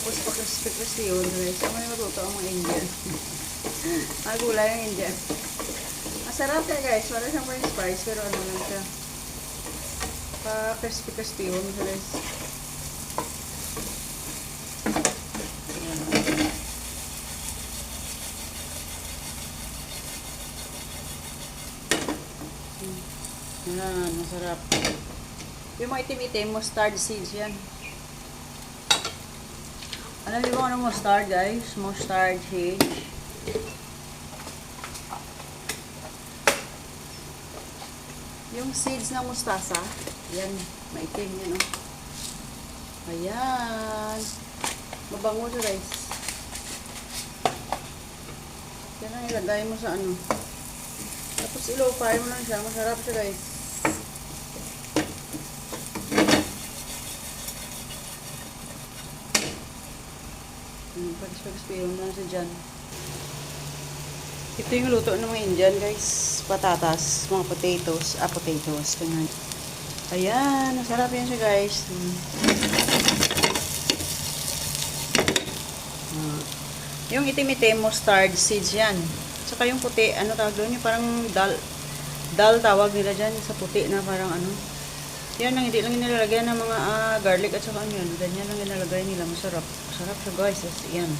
Tapos pa-crispy yun guys. Sa mga luto ang mga Indian. Mga gulay ng Indian. Masarap siya guys. Wala siyang french fries. Pero ano lang siya. Pa-crispy yun guys. Yan, masarap. Yung mga itim-itim, mustard seeds yan. Alam niyo ba ano mustard guys? Mustard seeds. Yung seeds ng mustasa, yan, maitim yan oh. Ayan. Mabango siya guys. Yan ang ilagay mo sa ano. Tapos ilo-fry mo lang siya. Masarap siya guys. Pag-spill mo lang siya dyan. Ito yung luto ng mga Indian guys. Patatas, mga potatoes. Potatoes. Ganyan. Ayan. Masarap yan siya guys. Yung itim-itim, mustard seeds yan. Saka yung puti, ano tawag doon? Yung parang dal tawag nila dyan sa puti na parang ano. Yan lang, hindi lang nilalagyan ng mga garlic at saka ano yun. Ganyan lang nilalagay nila. Masarap. Masarap siya guys. Yan.